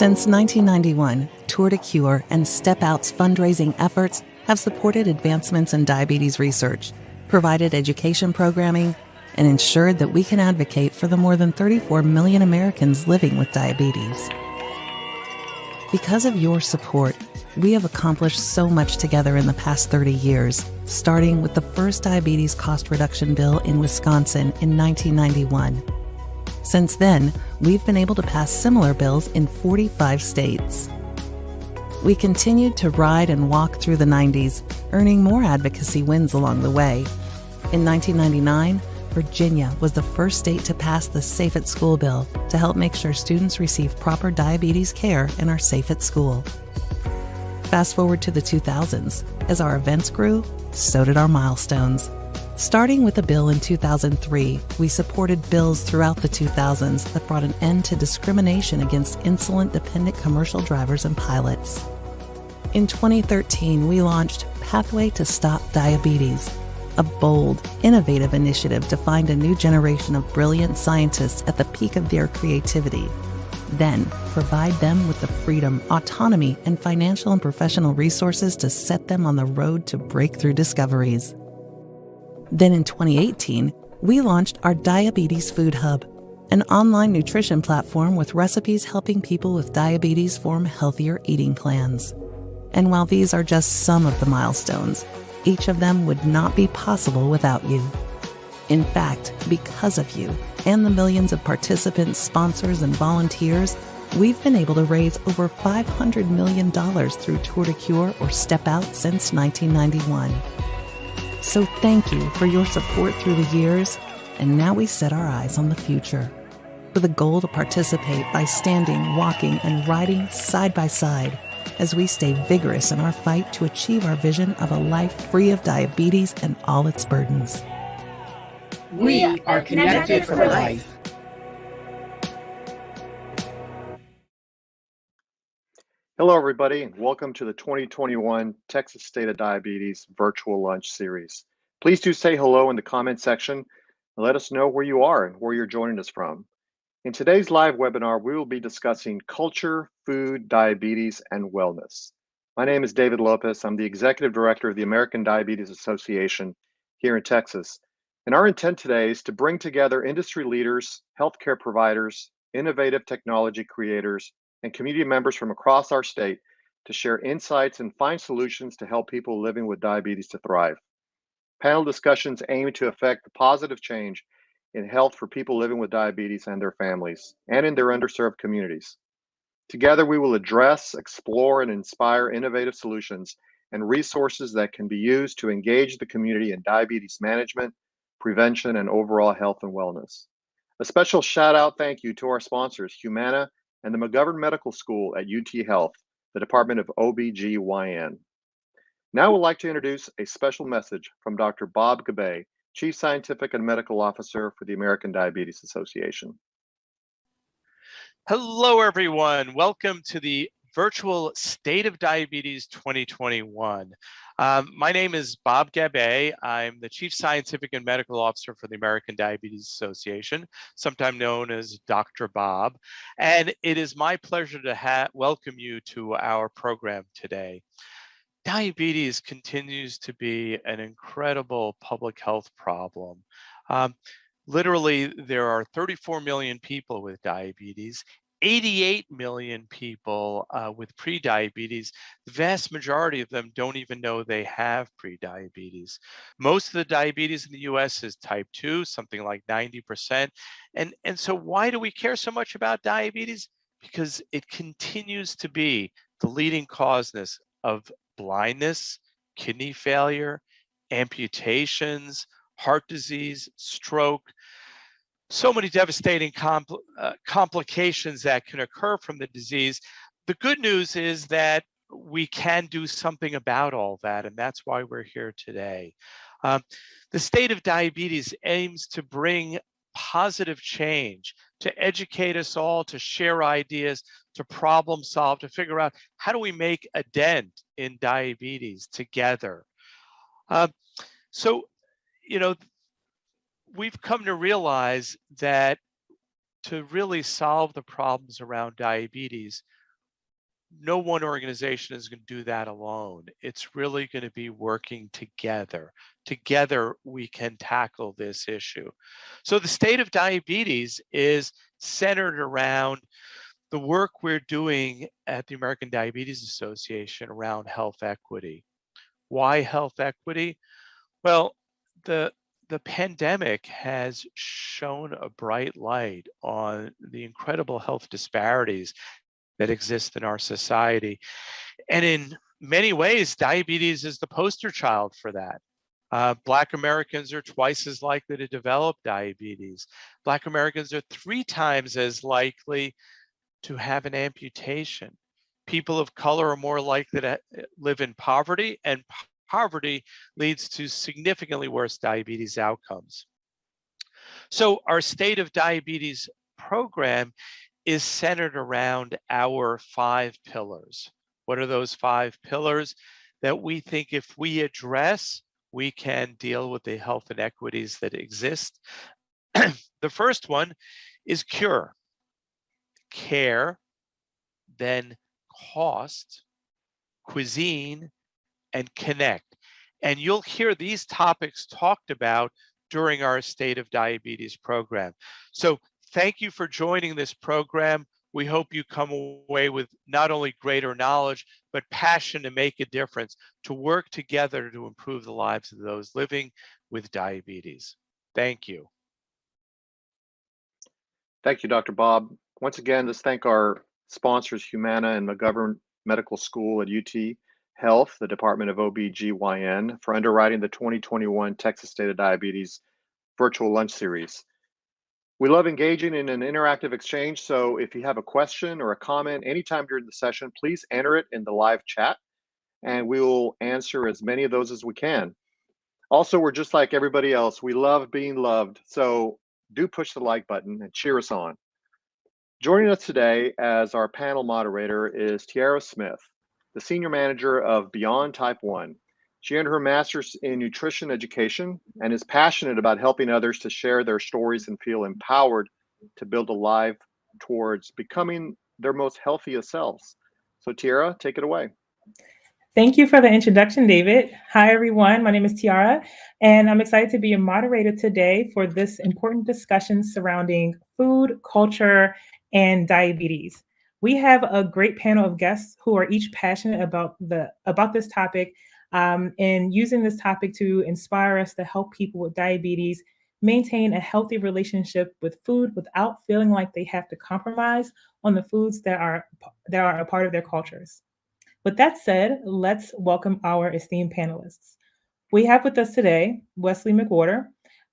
Since 1991, Tour to Cure and Step Out's fundraising efforts have supported advancements in diabetes research, provided education programming, and ensured that we can advocate for the more than 34 million Americans living with diabetes. Because of your support, we have accomplished so much together in the past 30 years, starting with the first diabetes cost reduction bill in Wisconsin in 1991. Since then, we've been able to pass similar bills in 45 states. We continued to ride and walk through the 90s, earning more advocacy wins along the way. In 1999, Virginia was the first state to pass the Safe at School bill to help make sure students receive proper diabetes care and are safe at school. Fast forward to the 2000s. As our events grew, so did our milestones. Starting with a bill in 2003, we supported bills throughout the 2000s that brought an end to discrimination against insulin-dependent commercial drivers and pilots. In 2013, we launched Pathway to Stop Diabetes, a bold, innovative initiative to find a new generation of brilliant scientists at the peak of their creativity. Then, provide them with the freedom, autonomy, and financial and professional resources to set them on the road to breakthrough discoveries. Then in 2018, we launched our Diabetes Food Hub, an online nutrition platform with recipes helping people with diabetes form healthier eating plans. And while these are just some of the milestones, each of them would not be possible without you. In fact, because of you and the millions of participants, sponsors, and volunteers, we've been able to raise over $500 million through Tour to Cure or Step Out since 1991. So thank you for your support through the years, and now we set our eyes on the future, with a goal to participate by standing, walking, and riding side by side as we stay vigorous in our fight to achieve our vision of a life free of diabetes and all its burdens. We are connected for life. Hello, everybody, and welcome to the 2021 Texas State of Diabetes Virtual Lunch Series. Please do say hello in the comment section and let us know where you are and where you're joining us from. In today's live webinar, we will be discussing culture, food, diabetes, and wellness. My name is David Lopez. I'm the Executive Director of the American Diabetes Association here in Texas. And our intent today is to bring together industry leaders, healthcare providers, innovative technology creators, and community members from across our state to share insights and find solutions to help people living with diabetes to thrive. Panel discussions aim to affect the positive change in health for people living with diabetes and their families, and in their underserved communities. Together, we will address, explore, and inspire innovative solutions and resources that can be used to engage the community in diabetes management, prevention, and overall health and wellness. A special shout out thank you to our sponsors, Humana and the McGovern Medical School at UT Health, the Department of OBGYN. Now I would like to introduce a special message from Dr. Bob Gabbay, Chief Scientific and Medical Officer for the American Diabetes Association. Hello, everyone. Welcome to the virtual State of Diabetes 2021. My name is Bob Gabbay. I'm the Chief Scientific and Medical Officer for the American Diabetes Association, sometimes known as Dr. Bob. And it is my pleasure to welcome you to our program today. Diabetes continues to be an incredible public health problem. Literally, there are 34 million people with diabetes, 88 million people with prediabetes. The vast majority of them don't even know they have prediabetes. Most of the diabetes in the US is type 2, something like 90%. And so why do we care so much about diabetes? Because it continues to be the leading cause of blindness, kidney failure, amputations, heart disease, stroke, so many devastating complications that can occur from the disease. The good news is that we can do something about all that, and that's why we're here today. The State of Diabetes aims to bring positive change, to educate us all, to share ideas, to problem solve, to figure out how do we make a dent in diabetes together. We've come to realize that to really solve the problems around diabetes, no one organization is going to do that alone. It's really going to be working together. Together, we can tackle this issue. So the state of diabetes is centered around the work we're doing at the American Diabetes Association around health equity. Why health equity? Well, the pandemic has shown a bright light on the incredible health disparities that exist in our society. And in many ways, diabetes is the poster child for that. Black Americans are twice as likely to develop diabetes. Black Americans are 3 times as likely to have an amputation. People of color are more likely to live in poverty, and poverty leads to significantly worse diabetes outcomes. So our State of Diabetes program is centered around our 5 pillars. What are those 5 pillars that we think if we address, we can deal with the health inequities that exist? The first one is cure, care, then cost, cuisine, and connect. And you'll hear these topics talked about during our State of Diabetes program. So thank you for joining this program. We hope you come away with not only greater knowledge, but passion to make a difference, to work together to improve the lives of those living with diabetes. Thank you. Thank you, Dr. Bob. Once again, let's thank our sponsors, Humana and McGovern Medical School at UT Health, the Department of OB/GYN, for underwriting the 2021 Texas State of Diabetes virtual lunch series. We love engaging in an interactive exchange, so if you have a question or a comment anytime during the session, please enter it in the live chat, and we will answer as many of those as we can. Also, we're just like everybody else. We love being loved, so do push the like button and cheer us on. Joining us today as our panel moderator is Tiara Smith, the Senior Manager of Beyond Type 1. She earned her master's in nutrition education and is passionate about helping others to share their stories and feel empowered to build a life towards becoming their most healthiest selves. So Tiara, take it away. Thank you for the introduction, David. Hi, everyone. My name is Tiara, and I'm excited to be a moderator today for this important discussion surrounding food, culture, and diabetes. We have a great panel of guests who are each passionate about this topic and using this topic to inspire us to help people with diabetes maintain a healthy relationship with food without feeling like they have to compromise on the foods that are a part of their cultures. With that said, let's welcome our esteemed panelists. We have with us today Wesley McWhorter,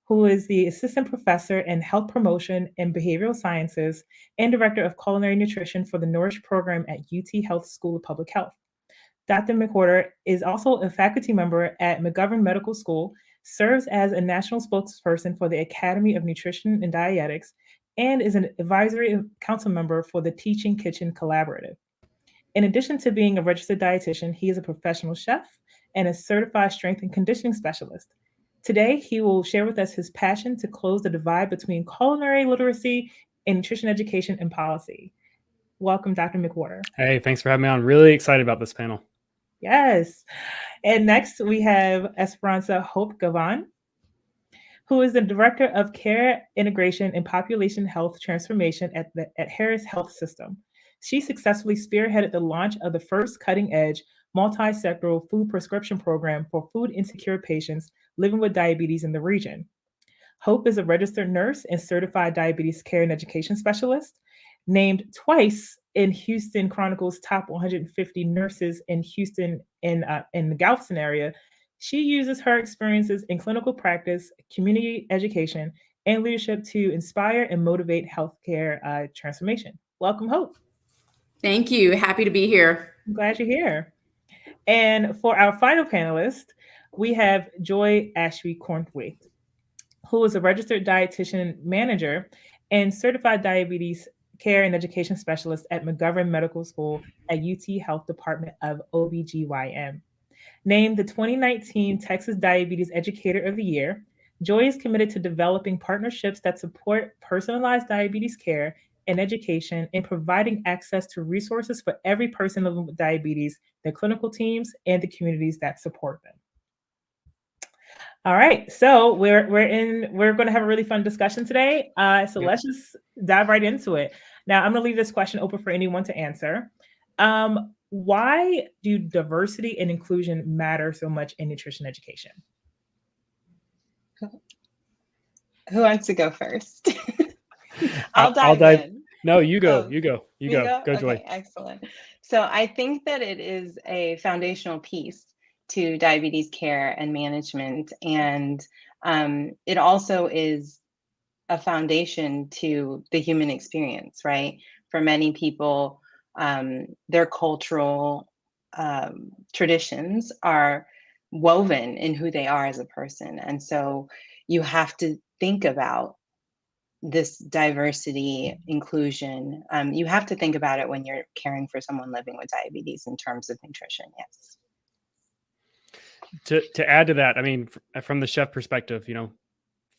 who is the Assistant Professor in Health Promotion and Behavioral Sciences and Director of Culinary Nutrition for the Nourish Program at UT Health School of Public Health. Dr. McWhorter is also a faculty member at McGovern Medical School, serves as a national spokesperson for the Academy of Nutrition and Dietetics, and is an advisory council member for the Teaching Kitchen Collaborative. In addition to being a registered dietitian, he is a professional chef and a certified strength and conditioning specialist. Today, he will share with us his passion to close the divide between culinary literacy and nutrition education and policy. Welcome, Dr. McWhorter. Hey, thanks for having me on. Really excited about this panel. Yes. And next, we have Esperanza Hope Galvan, who is the Director of Care Integration and Population Health Transformation at Harris Health System. She successfully spearheaded the launch of the first cutting-edge multi-sectoral food prescription program for food insecure patients living with diabetes in the region. Hope is a registered nurse and certified diabetes care and education specialist, named twice in Houston Chronicle's top 150 nurses in Houston in the Galveston area. She uses her experiences in clinical practice, community education, and leadership to inspire and motivate healthcare transformation. Welcome, Hope. Thank you. Happy to be here. I'm glad you're here. And for our final panelist, we have Joy Ashby Cornthwaite, who is a registered dietitian manager and certified diabetes care and education specialist at McGovern Medical School at UT Health Department of OB/GYN. Named the 2019 Texas Diabetes Educator of the Year, Joy is committed to developing partnerships that support personalized diabetes care and education, and providing access to resources for every person living with diabetes, their clinical teams, and the communities that support them. All right, so we're going to have a really fun discussion today. So let's just dive right into it. Now, I'm going to leave this question open for anyone to answer. Why do diversity and inclusion matter so much in nutrition education? Who wants to go first? I'll dive in. No, you go. You go. Go, okay, Joy. Excellent. So I think that it is a foundational piece to diabetes care and management. And it also is a foundation to the human experience, right? For many people, their cultural traditions are woven in who they are as a person. And so you have to think about this diversity, inclusion. You have to think about it when you're caring for someone living with diabetes in terms of nutrition, yes. To add to that, I mean, from the chef perspective,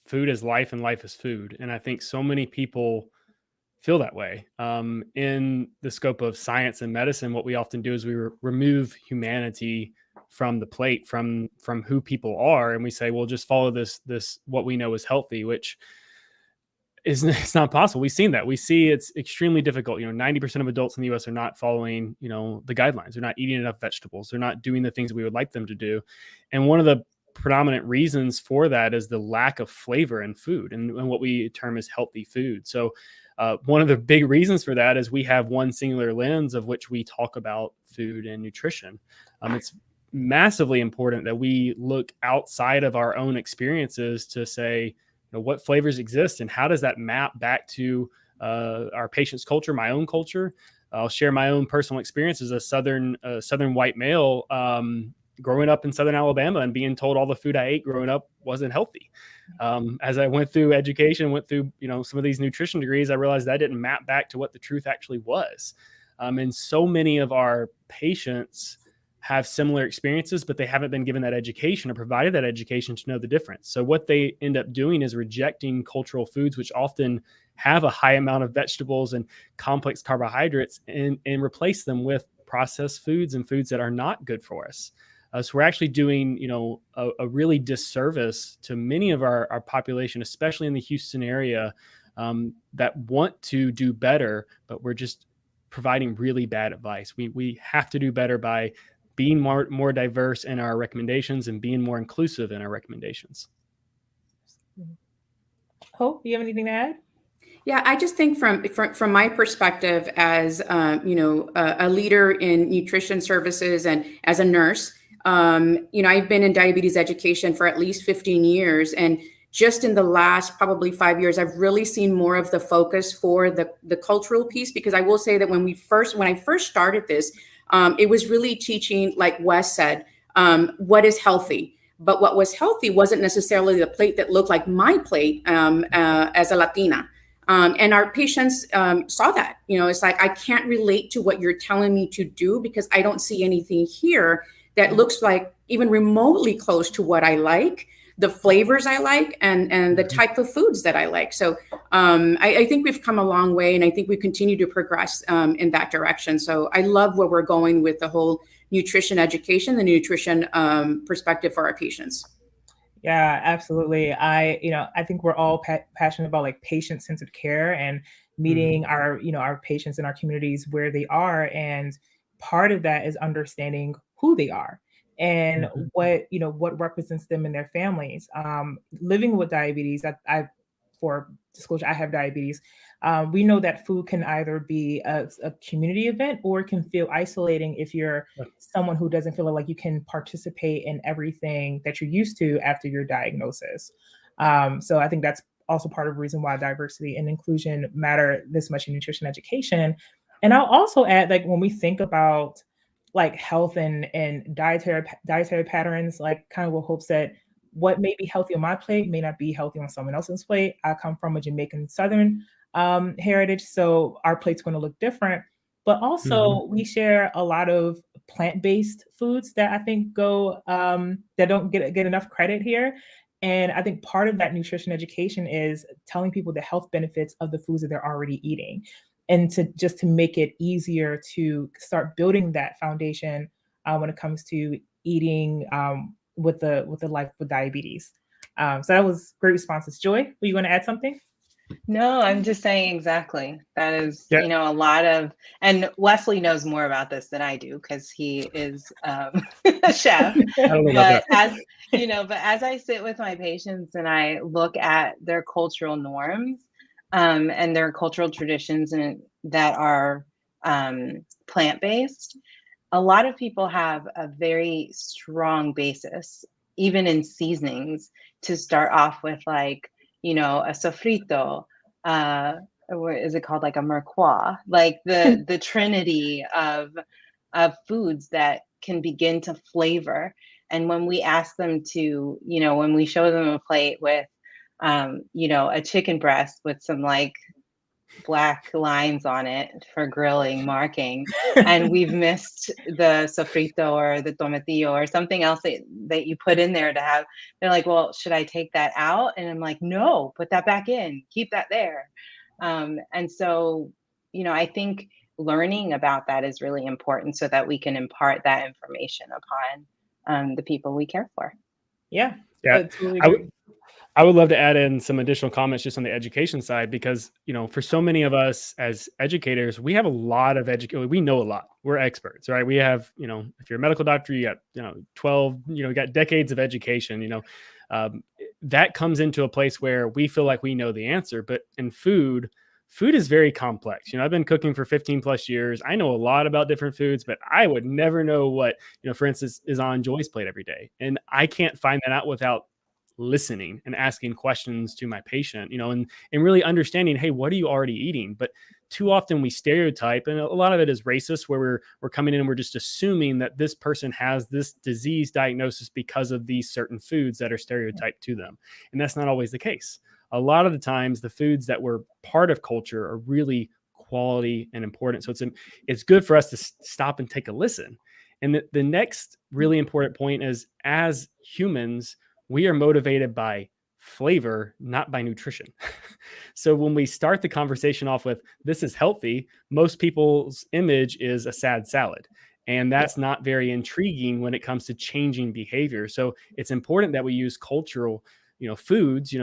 food is life and life is food. And I think so many people feel that way. In the scope of science and medicine, what we often do is we remove humanity from the plate, from who people are. And we say, well, just follow this, what we know is healthy, which it's not possible. We've seen that. We see it's extremely difficult. 90% of adults in the US are not following, the guidelines. They're not eating enough vegetables. They're not doing the things that we would like them to do. And one of the predominant reasons for that is the lack of flavor in food and what we term as healthy food. So one of the big reasons for that is we have one singular lens of which we talk about food and nutrition. It's massively important that we look outside of our own experiences to say, what flavors exist and how does that map back to our patient's culture, my own culture. I'll share my own personal experience as a Southern white male growing up in Southern Alabama and being told all the food I ate growing up wasn't healthy. As I went through education, went through, some of these nutrition degrees, I realized that didn't map back to what the truth actually was. And so many of our patients have similar experiences, but they haven't been given that education or provided that education to know the difference. So what they end up doing is rejecting cultural foods, which often have a high amount of vegetables and complex carbohydrates, and replace them with processed foods and foods that are not good for us. So we're actually doing, a really disservice to many of our population, especially in the Houston area, that want to do better, but we're just providing really bad advice. We have to do better by being more diverse in our recommendations and being more inclusive in our recommendations. Hope, do you have anything to add? Yeah, I just think from my perspective as a leader in nutrition services and as a nurse, I've been in diabetes education for at least 15 years, and just in the last probably 5 years, I've really seen more of the focus for the cultural piece, because I will say that when I first started this, it was really teaching, like Wes said, what is healthy. But what was healthy wasn't necessarily the plate that looked like my plate as a Latina. And our patients saw that. It's like, I can't relate to what you're telling me to do because I don't see anything here that looks like even remotely close to what I like, the flavors I like, and the type of foods that I like. So I think we've come a long way, and I think we continue to progress in that direction. So I love where we're going with the whole nutrition education, the nutrition perspective for our patients. Yeah, absolutely. I think we're all passionate about like patient-centered care and meeting our patients in our communities where they are. And part of that is understanding who they are and what represents them and their families. Living with diabetes, for disclosure, I have diabetes. We know that food can either be a community event or it can feel isolating if you're someone who doesn't feel like you can participate in everything that you're used to after your diagnosis. So I think that's also part of the reason why diversity and inclusion matter this much in nutrition education. And I'll also add, like, when we think about like health and dietary patterns, like kind of what Hope said, what may be healthy on my plate may not be healthy on someone else's plate. I come from a Jamaican Southern heritage, so our plate's going to look different. But also, we share a lot of plant-based foods that I think that don't get enough credit here. And I think part of that nutrition education is telling people the health benefits of the foods that they're already eating, and to make it easier to start building that foundation when it comes to eating with the life with diabetes. So that was great responses. Joy, were you going to add something? No, I'm just saying exactly. That is, Yeah. a lot of, and Wesley knows more about this than I do because he is a chef. I don't know about But as I sit with my patients and I look at their cultural norms and their cultural traditions and that are plant-based, a lot of people have a very strong basis, even in seasonings, to start off with, like, a sofrito, or is it called, like a McWhorter, like the trinity of foods that can begin to flavor. And when we ask them to, when we show them a plate with, a chicken breast with some like black lines on it for grilling marking, and we've missed the sofrito or the tomatillo or something else that you put in there to have, they're like, well, should I take that out? And I'm like, no, put that back in, keep that there. And so, I think learning about that is really important so that we can impart that information upon the people we care for. Yeah. I would love to add in some additional comments just on the education side, because, for so many of us as educators, we have a lot of we know a lot. We're experts, right? We have, if you're a medical doctor, you got, 12, you got decades of education, that comes into a place where we feel like we know the answer. But in food is very complex. I've been cooking for 15 plus years. I know a lot about different foods, but I would never know what, for instance, is on Joy's plate every day. And I can't find that out without listening and asking questions to my patient, and really understanding, hey, what are you already eating? But too often we stereotype, and a lot of it is racist, where we're coming in and we're just assuming that this person has this disease diagnosis because of these certain foods that are stereotyped to them. And that's not always the case. A lot of the times the foods that were part of culture are really quality and important. So it's good for us to stop and take a listen. And the next really important point is, as humans, we are motivated by flavor, not by nutrition. So when we start the conversation off with, this is healthy, most people's image is a sad salad. And that's not very intriguing when it comes to changing behavior. So it's important that we use cultural, foods,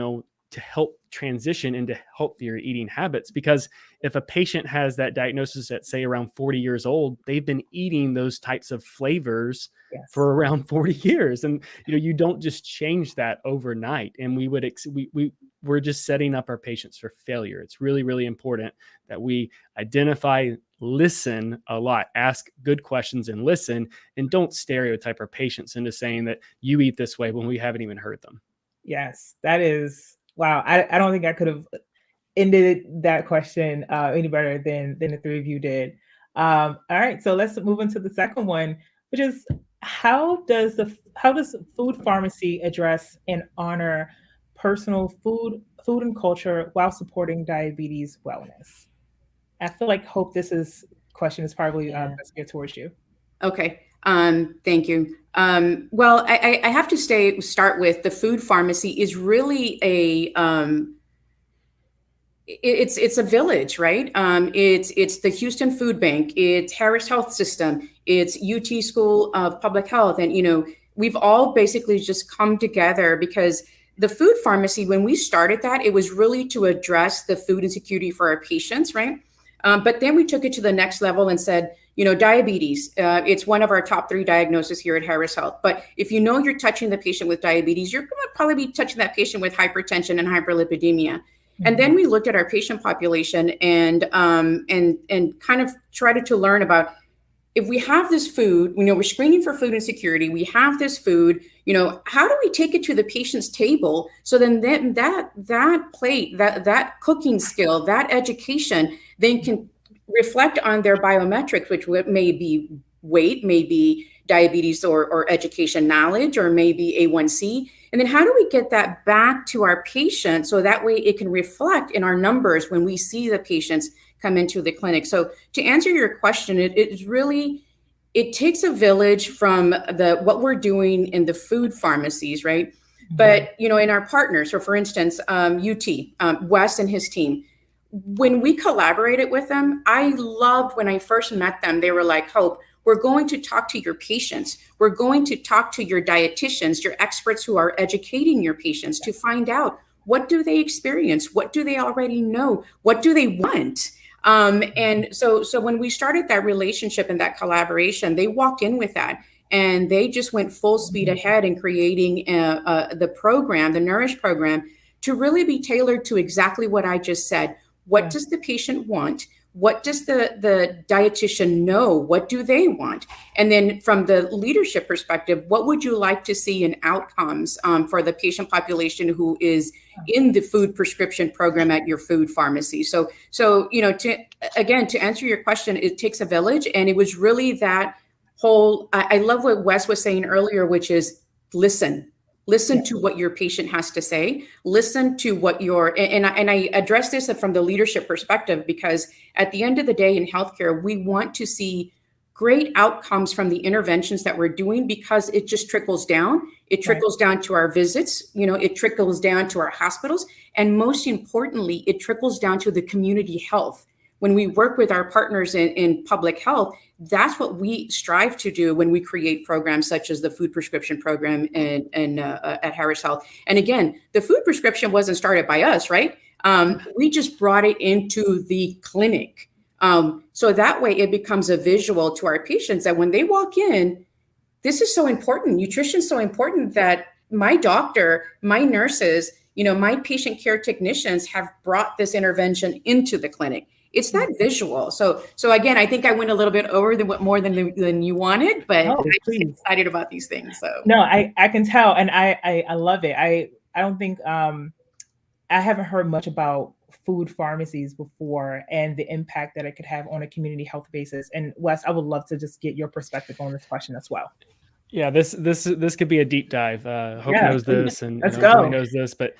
to help transition into healthier eating habits. Because if a patient has that diagnosis at, say, around 40 years old, they've been eating those types of flavors for around 40 years. And, you don't just change that overnight. And we're just setting up our patients for failure. It's really, really important that we identify, listen a lot, ask good questions and listen, and don't stereotype our patients into saying that you eat this way when we haven't even heard them. Yes, that is, wow. I don't think I could have ended that question any better than the three of you did. All right, so let's move into the second one, which is, how does food pharmacy address and honor personal food and culture while supporting diabetes wellness? I feel like this question is probably best geared towards you. Okay. Thank you. Well, I have to start with, the food pharmacy is really it's a village, right? It's the Houston Food Bank, it's Harris Health System, it's UT School of Public Health. And, we've all basically just come together, because the food pharmacy, when we started that, it was really to address the food insecurity for our patients, right? But then we took it to the next level and said, diabetes, it's one of our top 3 diagnoses here at Harris Health. But if you're touching the patient with diabetes, you're going to probably be touching that patient with hypertension and hyperlipidemia. Mm-hmm. And then we looked at our patient population and kind of tried to learn about, if we have this food, we're screening for food insecurity, we have this food, how do we take it to the patient's table? So then that plate, that cooking skill, that education, then can reflect on their biometrics, which may be weight, may be diabetes or education knowledge, or maybe A1C. And then how do we get that back to our patient so that way it can reflect in our numbers when we see the patients come into the clinic? So to answer your question, it takes a village from what we're doing in the food pharmacies, right? But, in our partners, so for instance, UT, Wes and his team, when we collaborated with them, I loved when I first met them, they were like, Hope, we're going to talk to your patients. We're going to talk to your dietitians, your experts who are educating your patients to find out, what do they experience? What do they already know? What do they want? And so when we started that relationship and that collaboration, they walked in with that. And they just went full speed ahead in creating the program, the Nourish program, to really be tailored to exactly what I just said. What does the patient want? What does the dietitian know? What do they want? And then from the leadership perspective, what would you like to see in outcomes for the patient population who is in the food prescription program at your food pharmacy? So to answer your question, it takes a village. And it was really that whole, I love what Wes was saying earlier, which is listen to what your patient has to say, listen to what and I address this from the leadership perspective, because at the end of the day in healthcare, we want to see great outcomes from the interventions that we're doing, because it just trickles down. It trickles down to our visits, it trickles down to our hospitals. And most importantly, it trickles down to the community health. When we work with our partners in public health, that's what we strive to do when we create programs such as the food prescription program at Harris Health. And again, the food prescription wasn't started by us, right? We just brought it into the clinic. So that way it becomes a visual to our patients that when they walk in, this is so important. Nutrition is so important that my doctor, my nurses, my patient care technicians have brought this intervention into the clinic. It's that visual. So again, I think I went a little bit over more than you wanted, but I'm excited about these things. So no, I can tell, and I love it. I don't think I haven't heard much about food pharmacies before and the impact that it could have on a community health basis. And Wes, I would love to just get your perspective on this question as well. Yeah, this could be a deep dive. Hope knows this, and Joy knows this, but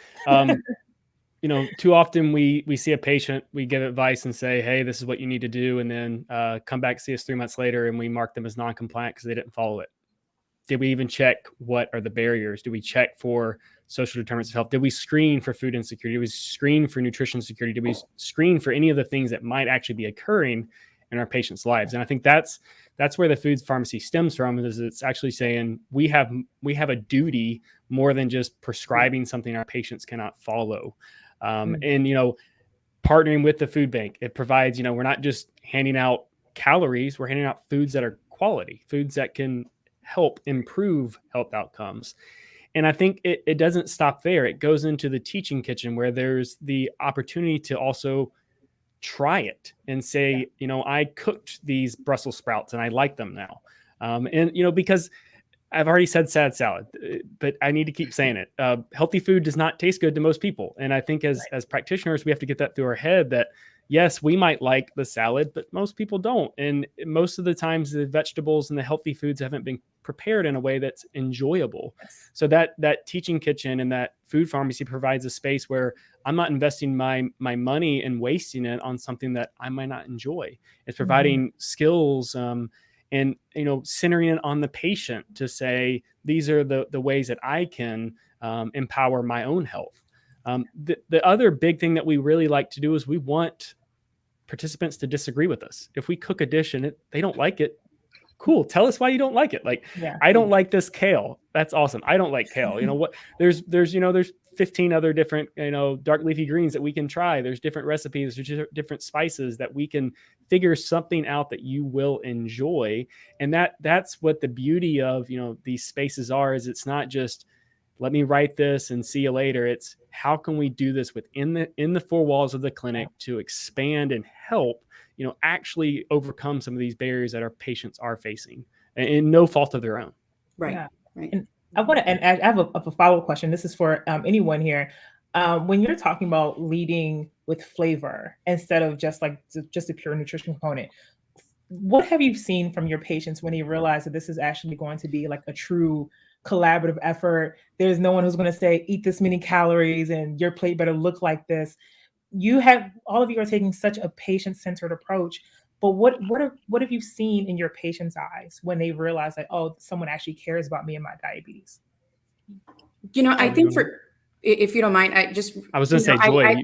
too often we see a patient, we give advice and say, hey, this is what you need to do. And then come back, see us 3 months later, and we mark them as non-compliant because they didn't follow it. Did we even check what are the barriers? Do we check for social determinants of health? Did we screen for food insecurity? Did we screen for nutrition security? Did we screen for any of the things that might actually be occurring in our patients' lives? And I think that's where the food pharmacy stems from, is it's actually saying we have a duty more than just prescribing something our patients cannot follow. And, partnering with the food bank, it provides, we're not just handing out calories, we're handing out foods that are quality, foods that can help improve health outcomes. And I think it doesn't stop there. It goes into the teaching kitchen, where there's the opportunity to also try it and say, I cooked these Brussels sprouts and I like them now. Because I've already said sad salad, but I need to keep saying it. Healthy food does not taste good to most people. And I think as practitioners, we have to get that through our head that, yes, we might like the salad, but most people don't. And most of the times the vegetables and the healthy foods haven't been prepared in a way that's enjoyable. So that teaching kitchen and that food pharmacy provides a space where I'm not investing my money and wasting it on something that I might not enjoy. It's providing skills, and centering it on the patient to say, these are the ways that I can empower my own health. The other big thing that we really like to do is we want participants to disagree with us. If we cook a dish and they don't like it, cool, tell us why you don't like it. I don't like this kale. That's awesome. I don't like kale. There's 15 other different, dark leafy greens that we can try. There's different recipes, there's different spices that we can figure something out that you will enjoy. And that's what the beauty of, these spaces are, is it's not just, let me write this and see you later. It's how can we do this within the four walls of the clinic to expand and help, actually overcome some of these barriers that our patients are facing, and no fault of their own. Right. Yeah. Right. And I have a follow-up question. This is for anyone here. When you're talking about leading with flavor instead of just a pure nutrition component, what have you seen from your patients when they realize that this is actually going to be like a true collaborative effort? There's no one who's going to say, eat this many calories and your plate better look like this. All of you are taking such a patient-centered approach, but what have you seen in your patients' eyes when they realize that, oh, someone actually cares about me and my diabetes? I think if you don't mind, I was going to say, Joy.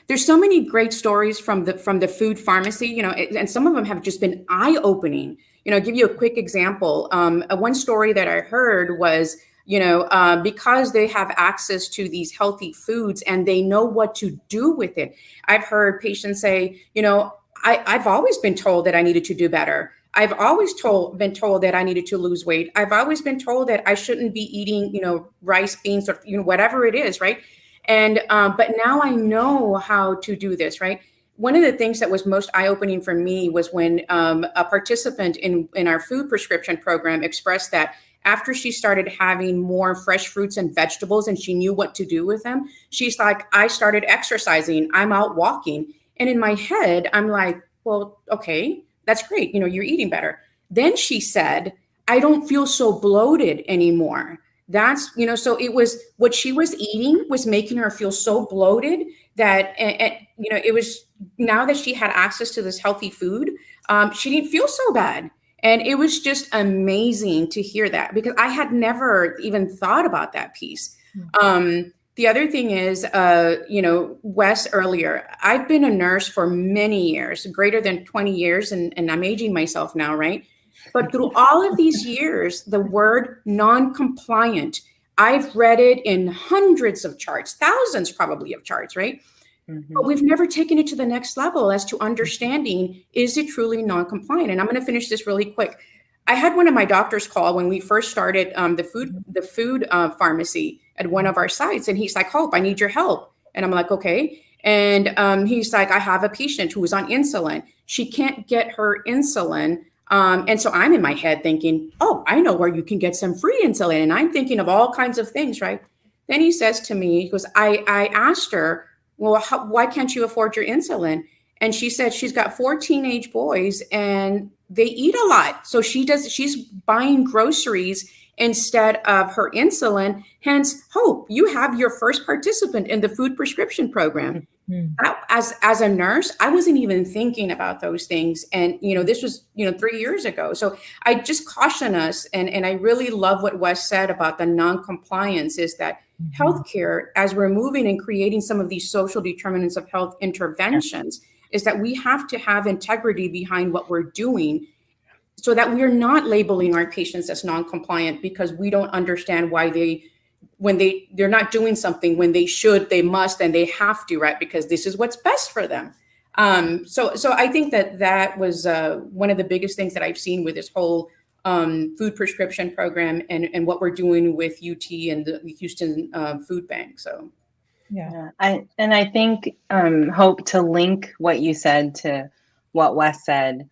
There's so many great stories from the food pharmacy, and some of them have just been eye-opening. I'll give you a quick example. One story that I heard was, because they have access to these healthy foods and they know what to do with it. I've heard patients say, I've always been told that I needed to do better. I've always been told that I needed to lose weight. I've always been told that I shouldn't be eating, rice, beans, or whatever it is, right? And but now I know how to do this, right? One of the things that was most eye-opening for me was when a participant in our food prescription program expressed that after she started having more fresh fruits and vegetables and she knew what to do with them, she's like, I started exercising, I'm out walking. And in my head, I'm like, well, okay, that's great. You're eating better. Then she said, I don't feel so bloated anymore. That's, so it was what she was eating was making her feel so bloated that, it was now that she had access to this healthy food, she didn't feel so bad. And it was just amazing to hear that because I had never even thought about that piece. The other thing is, Wes earlier, I've been a nurse for many years, greater than 20 years, and I'm aging myself now, right? But through all of these years, the word non-compliant, I've read it in hundreds of charts, thousands probably of charts, right? Mm-hmm. But we've never taken it to the next level as to understanding, is it truly non-compliant? And I'm going to finish this really quick. I had one of my doctors call when we first started the food pharmacy at one of our sites. And he's like, Hope, I need your help. And I'm like, okay. And he's like, I have a patient who is on insulin. She can't get her insulin. And so I'm in my head thinking, oh, I know where you can get some free insulin. And I'm thinking of all kinds of things, right? Then he says to me, he goes, I asked her, well, why can't you afford your insulin? And she said she's got 4 teenage boys and they eat a lot. So she's buying groceries instead of her insulin. Hence, Hope, you have your first participant in the food prescription program. Mm-hmm. As a nurse, I wasn't even thinking about those things. And, this was, 3 years ago. So I just caution us. And I really love what Wes said about the non-compliance is that healthcare, as we're moving and creating some of these social determinants of health interventions, is that we have to have integrity behind what we're doing so that we're not labeling our patients as non-compliant because we don't understand why they're not doing something when they should, they must, and they have to, right? Because this is what's best for them. So I think that was one of the biggest things that I've seen with this whole food prescription program and what we're doing with UT and the Houston Food Bank. So. Yeah. I think, Hope, to link what you said to what Wes said,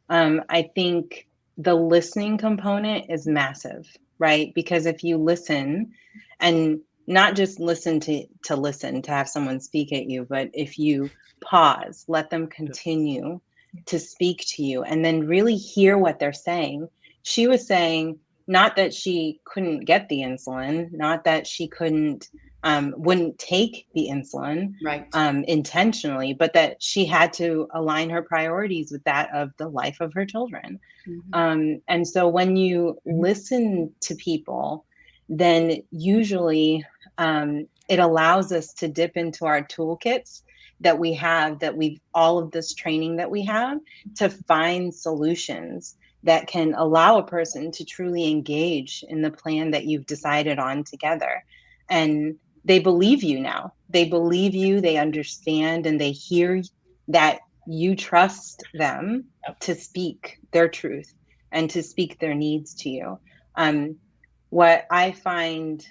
I think the listening component is massive, right? Because if you listen and not just listen to listen, to have someone speak at you, but if you pause, let them continue to speak to you and then really hear what they're saying. She was saying, not that she couldn't get the insulin, not that she wouldn't take the insulin right. Intentionally, but that she had to align her priorities with that of the life of her children. Mm-hmm. And so when you listen to people, then usually it allows us to dip into our toolkits that we have, all of this training that we have to find solutions that can allow a person to truly engage in the plan that you've decided on together. And they believe you now. They believe you, they understand, and they hear that you trust them to speak their truth and to speak their needs to you. What I find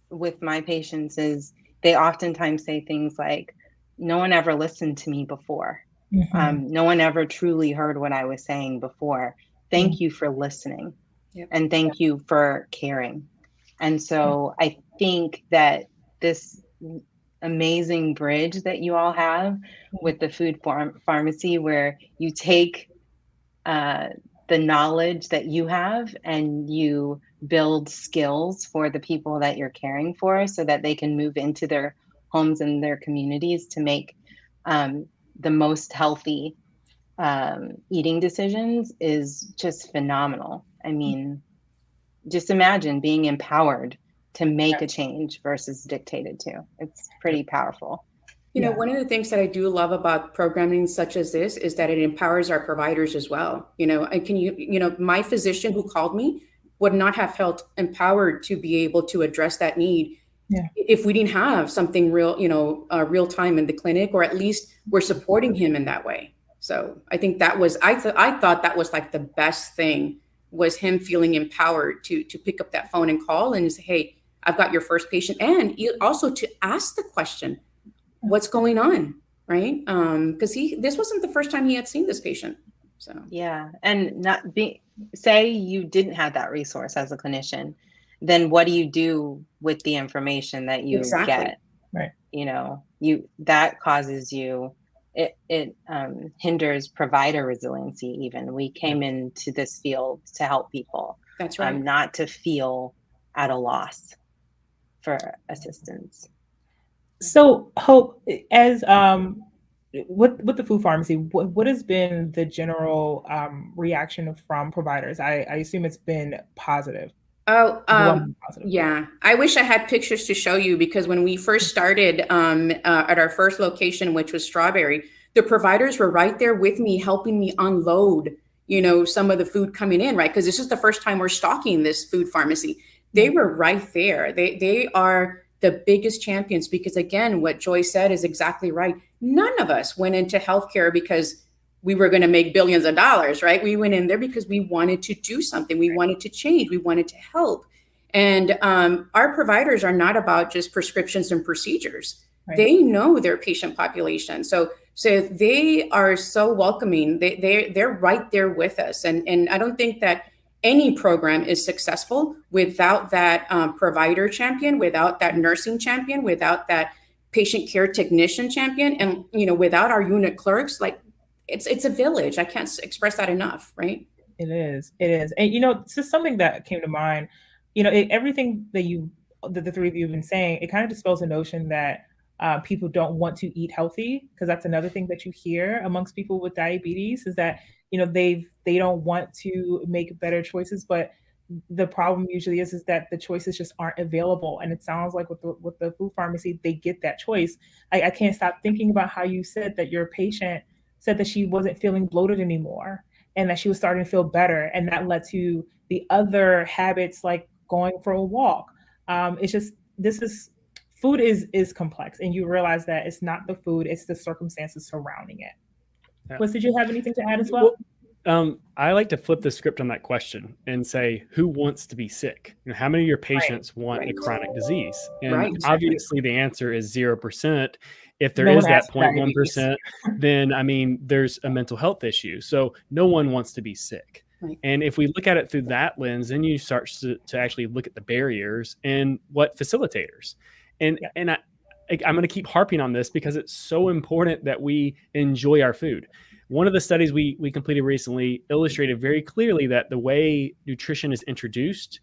with my patients is they oftentimes say things like, no one ever listened to me before. Mm-hmm. No one ever truly heard what I was saying before. Thank you for listening. Yep. And thank you for caring. And so I think that this amazing bridge that you all have with the food pharmacy, where you take the knowledge that you have and you build skills for the people that you're caring for so that they can move into their homes and their communities to make the most healthy eating decisions is just phenomenal. I mean, just imagine being empowered to make a change versus dictated to. It's pretty powerful. You know, one of the things that I do love about programming such as this is that it empowers our providers as well. You know, my physician who called me would not have felt empowered to be able to address that need if we didn't have something real, real time in the clinic, or at least we're supporting him in that way. So I think that was, I thought that was like the best thing, was him feeling empowered to pick up that phone and call and say, hey, I've got your first patient. And also to ask the question, what's going on, right? Because this wasn't the first time he had seen this patient. So yeah, and say you didn't have that resource as a clinician, then what do you do with the information that you get? Right. You know, that causes you. It hinders provider resiliency. Even we came into this field to help people. That's right. Not to feel at a loss for assistance. So Hope, as with the food pharmacy, what has been the general reaction from providers? I assume it's been positive. Yeah. I wish I had pictures to show you, because when we first started at our first location, which was Strawberry, the providers were right there with me, helping me unload, some of the food coming in, right? Because this is the first time we're stocking this food pharmacy. They were right there. They are the biggest champions, because again, what Joyce said is exactly right. None of us went into healthcare because we were going to make billions of dollars, right? We went in there because we wanted to do something. We wanted to change. We wanted to help. And our providers are not about just prescriptions and procedures. Right. They know their patient population. So they are so welcoming. They're right there with us. And I don't think that any program is successful without that provider champion, without that nursing champion, without that patient care technician champion, and without our unit clerks. Like, it's a village. I can't express that enough, right? It is. And it's just something that came to mind. Everything that the three of you have been saying, it kind of dispels the notion that people don't want to eat healthy, because that's another thing that you hear amongst people with diabetes, is that they don't want to make better choices, but the problem usually is that the choices just aren't available. And it sounds like with the food pharmacy, they get that choice. I can't stop thinking about how you said that your patient said that she wasn't feeling bloated anymore and that she was starting to feel better, and that led to the other habits like going for a walk. It's just, food is complex, and you realize that it's not the food, it's the circumstances surrounding it. Yeah. Wes, did you have anything to add as well? I like to flip the script on that question and say, who wants to be sick? How many of your patients want a chronic disease? And obviously the answer is 0%. If there is that 0.1%, then there's a mental health issue. So no one wants to be sick. Right. And if we look at it through that lens, then you start to actually look at the barriers and what facilitators. And I'm going to keep harping on this because it's so important that we enjoy our food. One of the studies we completed recently illustrated very clearly that the way nutrition is introduced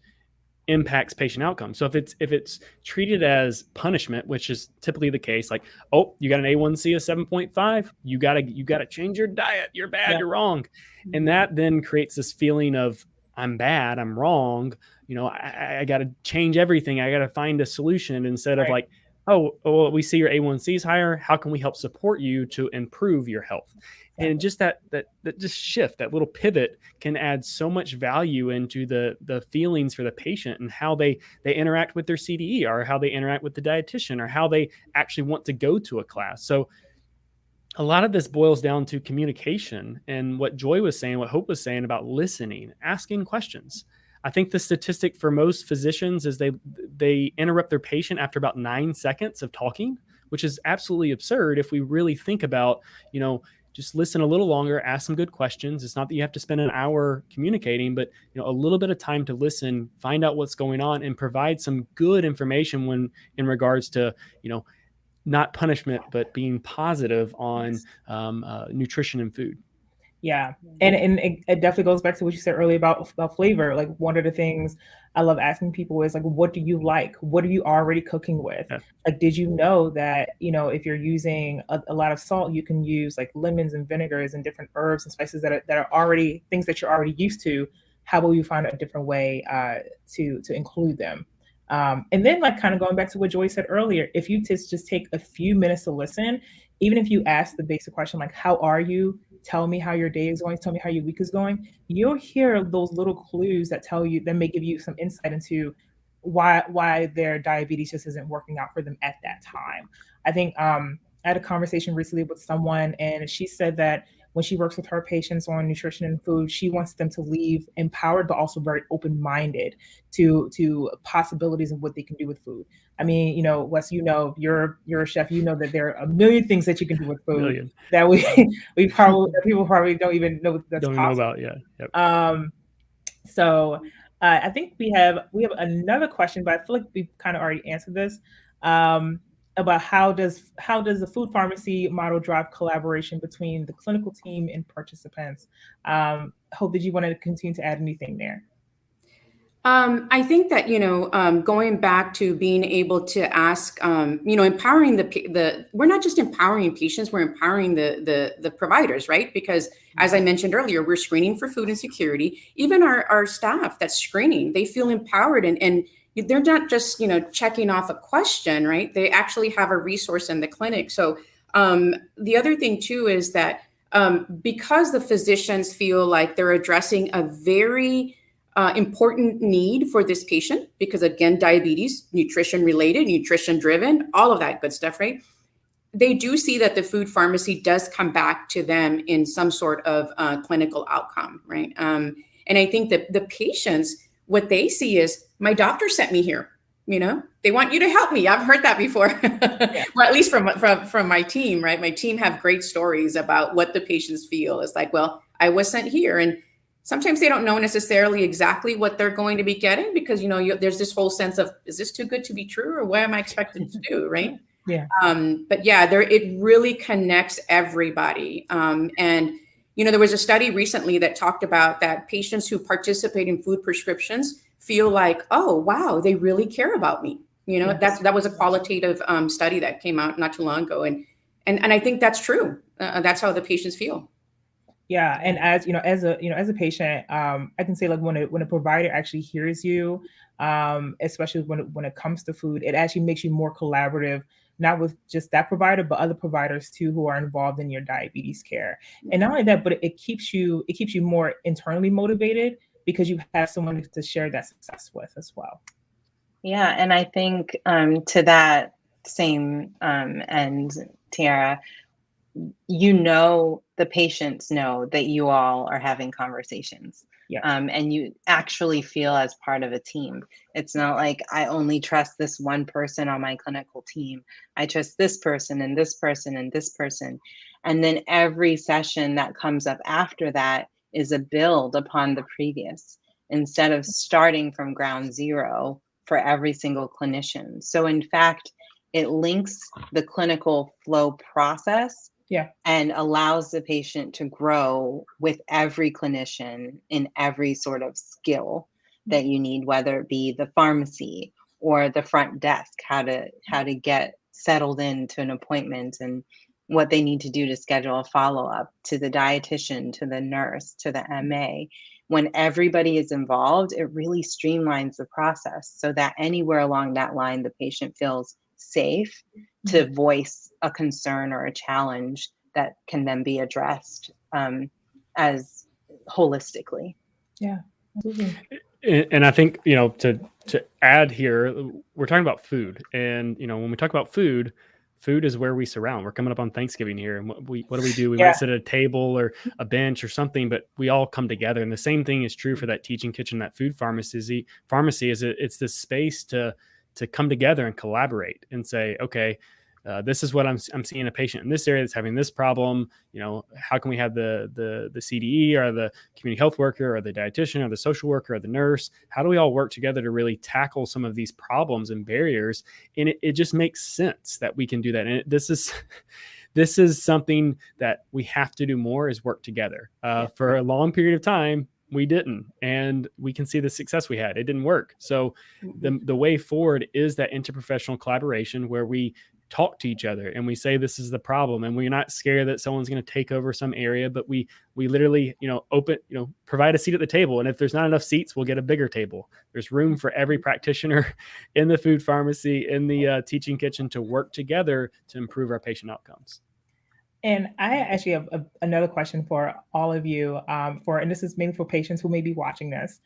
impacts patient outcomes. So if it's treated as punishment, which is typically the case, like, oh, you got an A1C of 7.5, you gotta change your diet, you're bad, you're wrong. And that then creates this feeling of, I'm bad, I'm wrong, I gotta change everything, I gotta find a solution, instead of like, oh, well, we see your A1C is higher, how can we help support you to improve your health? And just that just shift, that little pivot, can add so much value into the feelings for the patient and how they interact with their CDE, or how they interact with the dietitian, or how they actually want to go to a class. So a lot of this boils down to communication, and what Joy was saying, what Hope was saying about listening, asking questions. I think the statistic for most physicians is they interrupt their patient after about 9 seconds of talking, which is absolutely absurd if we really think about, just listen a little longer, ask some good questions. It's not that you have to spend an hour communicating, but a little bit of time to listen, find out what's going on, and provide some good information when in regards to, not punishment, but being positive on nutrition and food. Yeah. And it definitely goes back to what you said earlier about flavor. Like, one of the things I love asking people is like, what do you like? What are you already cooking with? Yeah. Like, did you know that, if you're using a lot of salt, you can use like lemons and vinegars and different herbs and spices that are already things that you're already used to how will you find a different way to include them? And then like kind of going back to what Joyce said earlier, if you just take a few minutes to listen, even if you ask the basic question like, how are you? Tell me how your day is going, tell me how your week is going, you'll hear those little clues that may give you some insight into why their diabetes just isn't working out for them at that time. I think I had a conversation recently with someone, and she said that when she works with her patients on nutrition and food, she wants them to leave empowered, but also very open-minded to possibilities of what they can do with food. I mean, Wes, you're a chef, that there are a million things that you can do with food that people probably don't even know that's possible. Know about, yeah. Yep. So I think we have another question, but I feel like we've kind of already answered this. About how does the food pharmacy model drive collaboration between the clinical team and participants? Hope, did you want to continue to add anything there? I think that, going back to being able to ask, empowering we're not just empowering patients, we're empowering the providers, right? Because as I mentioned earlier, we're screening for food insecurity. Even our staff that's screening, they feel empowered and they're not just, checking off a question, right? They actually have a resource in the clinic. So the other thing too is that because the physicians feel like they're addressing a very important need for this patient, because again, diabetes, nutrition related, nutrition driven, all of that good stuff, right? They do see that the food pharmacy does come back to them in some sort of clinical outcome, right? And I think that the patients, what they see is, my doctor sent me here. They want you to help me. I've heard that before. Well, at least from my team, right? My team have great stories about what the patients feel. It's like, well, I was sent here, and sometimes they don't know necessarily exactly what they're going to be getting because there's this whole sense of, is this too good to be true, or what am I expected to do, right? Yeah. But yeah, it really connects everybody. And there was a study recently that talked about that patients who participate in food prescriptions feel like, oh, wow, they really care about me. Yes. That was a qualitative study that came out not too long ago. And I think that's true. That's how the patients feel. Yeah. And as a patient, I can say like when a provider actually hears you, especially when it comes to food, it actually makes you more collaborative, not with just that provider, but other providers too who are involved in your diabetes care. And not only that, but it keeps you more internally motivated because you have someone to share that success with as well. Yeah, and I think to that same end, Tiara, the patients know that you all are having conversations. Yeah. And you actually feel as part of a team. It's not like I only trust this one person on my clinical team. I trust this person and this person and this person. And then every session that comes up after that is a build upon the previous, instead of starting from ground zero for every single clinician. So in fact, it links the clinical flow process and allows the patient to grow with every clinician in every sort of skill that you need, whether it be the pharmacy or the front desk, how to get settled into an appointment and what they need to do to schedule a follow-up, to the dietitian, to the nurse, to the MA. When everybody is involved, it really streamlines the process so that anywhere along that line, the patient feels safe to voice a concern or a challenge that can then be addressed as holistically. Yeah, absolutely. And I think, to add here, we're talking about food. And, when we talk about food is where we surround. We're coming up on Thanksgiving here. And what do we do? We might sit at a table or a bench or something, but we all come together. And the same thing is true for that teaching kitchen, that food pharmacy it's this space to come together and collaborate and say, okay, this is what I'm seeing a patient in this area that's having this problem. How can we have the CDE or the community health worker or the dietitian or the social worker or the nurse? How do we all work together to really tackle some of these problems and barriers? And it just makes sense that we can do that. And this is something that we have to do more, is work together. For a long period of time, we didn't, and we can see the success we had. It didn't work. So the way forward is that interprofessional collaboration where we talk to each other and we say this is the problem, and we're not scared that someone's going to take over some area, but we literally, provide a seat at the table. And if there's not enough seats, we'll get a bigger table. There's room for every practitioner in the food pharmacy, in the teaching kitchen, to work together to improve our patient outcomes. And I actually have another question for all of you, and this is mainly for patients who may be watching this.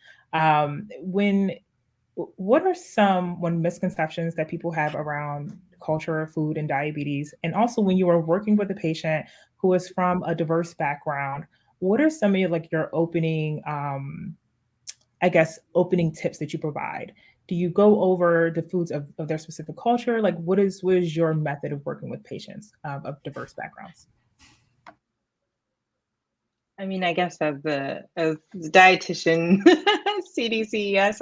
What are some misconceptions that people have around culture, food, and diabetes? And also, when you are working with a patient who is from a diverse background, what are some of your opening tips that you provide? Do you go over the foods of their specific culture? What is your method of working with patients of diverse backgrounds? I mean, I guess as the dietitian, CDCES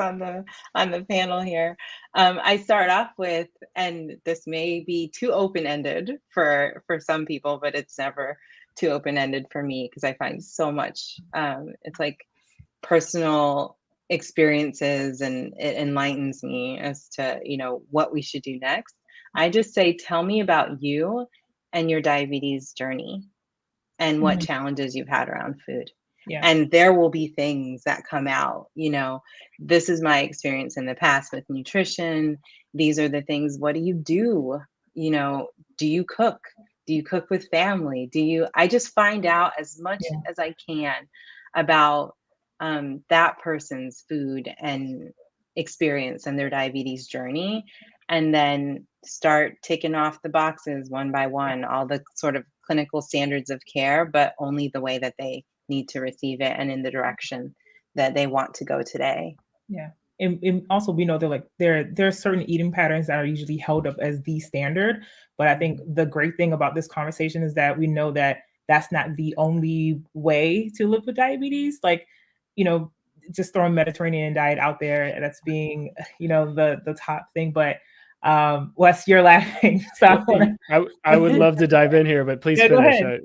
on the panel here, I start off with, and this may be too open-ended for some people, but it's never too open-ended for me because I find so much. It's like personal experiences, and it enlightens me as to what we should do next. I just say, tell me about you and your diabetes journey, and what challenges you've had around food. Yeah. And there will be things that come out, this is my experience in the past with nutrition. These are the things. What do you do? Do you cook? Do you cook with family? I just find out as much as I can about that person's food and experience and their diabetes journey, and then start ticking off the boxes one by one, all the sort of clinical standards of care, but only the way that they need to receive it and in the direction that they want to go today. Yeah. And also, we know that there are certain eating patterns that are usually held up as the standard. But I think the great thing about this conversation is that we know that that's not the only way to live with diabetes. Just throwing Mediterranean diet out there, that's being, the top thing. But Wes, you're laughing. So I would love to dive in here, but please finish.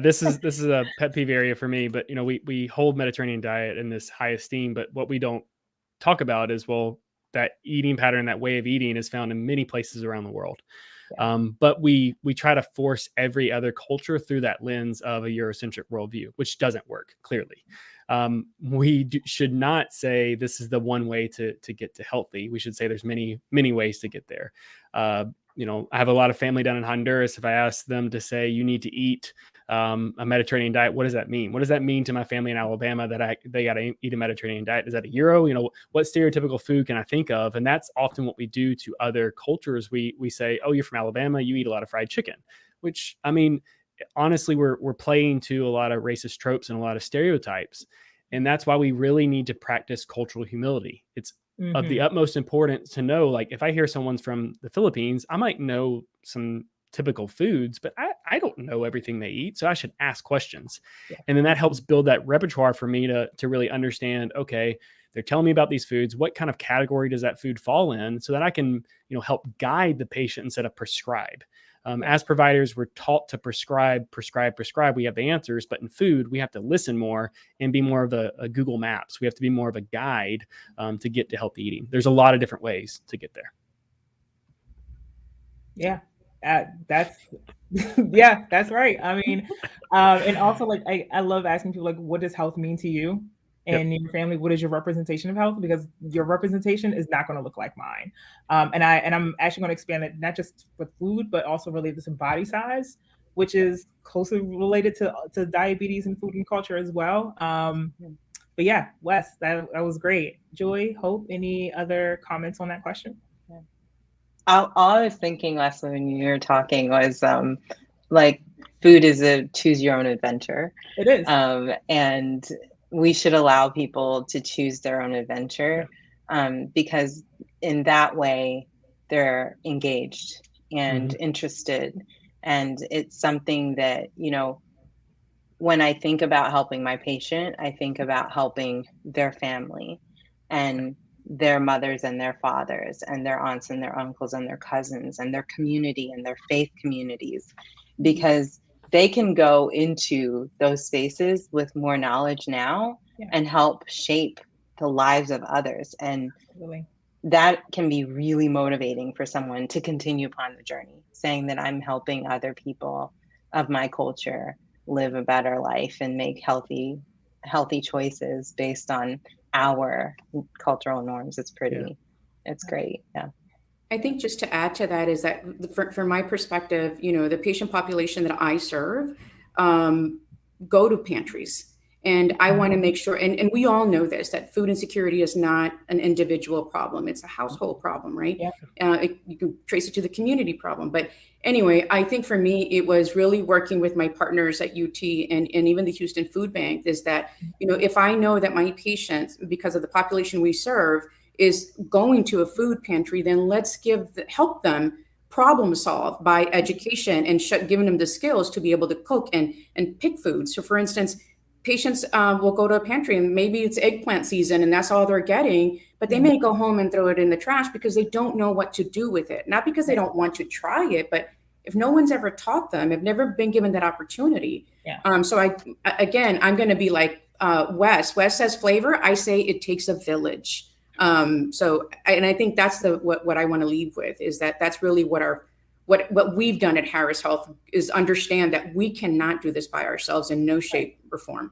This is a pet peeve area for me. But we hold Mediterranean diet in this high esteem, but what we don't talk about is, that eating pattern, that way of eating, is found in many places around the world. But we try to force every other culture through that lens of a Eurocentric worldview, which doesn't work, clearly. Should not say this is the one way to get to healthy. We should say there's many, many ways to get there. I have a lot of family down in Honduras. If I ask them to say, you need to eat a Mediterranean diet, what does that mean? What does that mean to my family in Alabama that they got to eat a Mediterranean diet? Is that a gyro? What stereotypical food can I think of? And that's often what we do to other cultures. We say, oh, you're from Alabama, you eat a lot of fried chicken, which, I mean, honestly, we're playing to a lot of racist tropes and a lot of stereotypes. And that's why we really need to practice cultural humility. It's of the utmost importance to know, if I hear someone's from the Philippines, I might know some typical foods, but I don't know everything they eat. So I should ask questions. Yeah. And then that helps build that repertoire for me to really understand, okay, they're telling me about these foods. What kind of category does that food fall in, so that I can, help guide the patient instead of prescribe. As providers, we're taught to prescribe. We have the answers, but in food, we have to listen more and be more of a Google Maps. We have to be more of a guide to get to healthy eating. There's a lot of different ways to get there. Yeah, that's right. I mean, and also I love asking people what does health mean to you? And your family, what is your representation of health? Because your representation is not going to look like mine. And I'm actually going to expand it not just with food, but also related to body size, which is closely related to diabetes and food and culture as well. But yeah, Wes, that was great. Joy, Hope, any other comments on that question? All I was thinking, Leslie, when you were talking was food is a choose your own adventure. It is. And we should allow people to choose their own adventure, because in that way they're engaged and interested. And it's something that, when I think about helping my patient, I think about helping their family and their mothers and their fathers and their aunts and their uncles and their cousins and their community and their faith communities, because they can go into those spaces with more knowledge now and help shape the lives of others. And that can be really motivating for someone to continue upon the journey, saying that I'm helping other people of my culture live a better life and make healthy choices based on our cultural norms. It's great. Yeah. I think just to add to that is that from my perspective, the patient population that I serve go to pantries. And I want to make sure, and we all know this, that food insecurity is not an individual problem. It's a household problem, right? Yeah. You can trace it to the community problem. But anyway, I think for me, it was really working with my partners at UT and even the Houston Food Bank is that, if I know that my patients, because of the population we serve, is going to a food pantry, then let's help them problem solve by education and giving them the skills to be able to cook and pick food. So for instance, patients will go to a pantry and maybe it's eggplant season and that's all they're getting, but they may go home and throw it in the trash because they don't know what to do with it. Not because they don't want to try it, but if no one's ever taught them, have never been given that opportunity. Yeah. So I'm going to be like Wes. Wes says flavor. I say it takes a village. I think that's what I want to leave with is that's really what we've done at Harris Health is understand that we cannot do this by ourselves in no shape or form.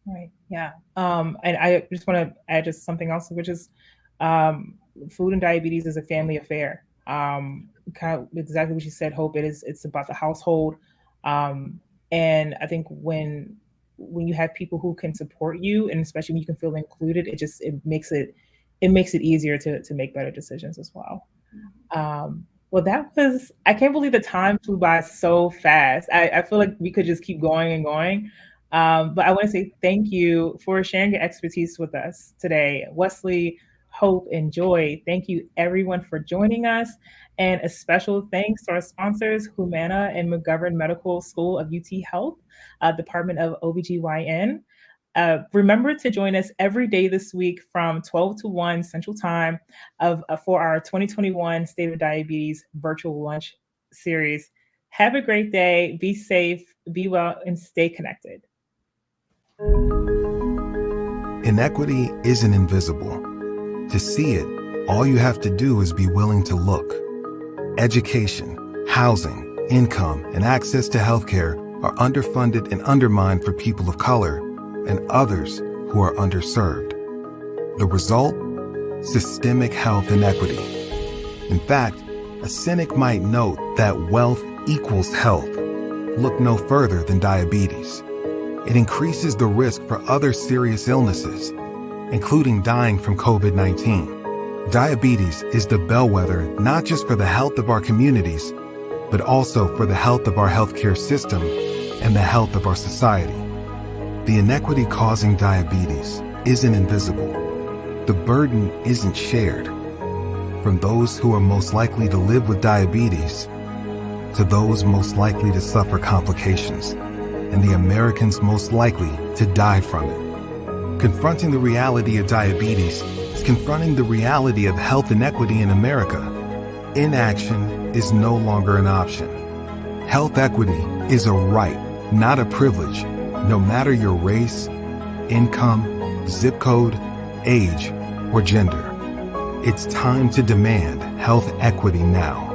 Right. Yeah. And I just want to add just something else, which is food and diabetes is a family affair. Kind of exactly what you said, Hope. It's about the household. And I think when you have people who can support you, and especially when you can feel included, it makes it easier to make better decisions as well. Well, I can't believe the time flew by so fast. I feel like we could just keep going and going. But I want to say thank you for sharing your expertise with us today. Wesley, Hope, and Joy, thank you everyone for joining us. And a special thanks to our sponsors, Humana and McGovern Medical School of UT Health, Department of OBGYN. Remember to join us every day this week from 12 to 1 Central Time for our 2021 State of Diabetes virtual lunch series. Have a great day. Be safe, be well, and stay connected. Inequity isn't invisible. To see it, all you have to do is be willing to look. Education, housing, income, and access to healthcare are underfunded and undermined for people of color and others who are underserved. The result? Systemic health inequity. In fact, a cynic might note that wealth equals health. Look no further than diabetes. It increases the risk for other serious illnesses, including dying from COVID-19. Diabetes is the bellwether not just for the health of our communities, but also for the health of our healthcare system and the health of our society. The inequity causing diabetes isn't invisible. The burden isn't shared. From those who are most likely to live with diabetes to those most likely to suffer complications and the Americans most likely to die from it. Confronting the reality of diabetes is confronting the reality of health inequity in America. Inaction is no longer an option. Health equity is a right, not a privilege. No matter your race, income, zip code, age, or gender. It's time to demand health equity now.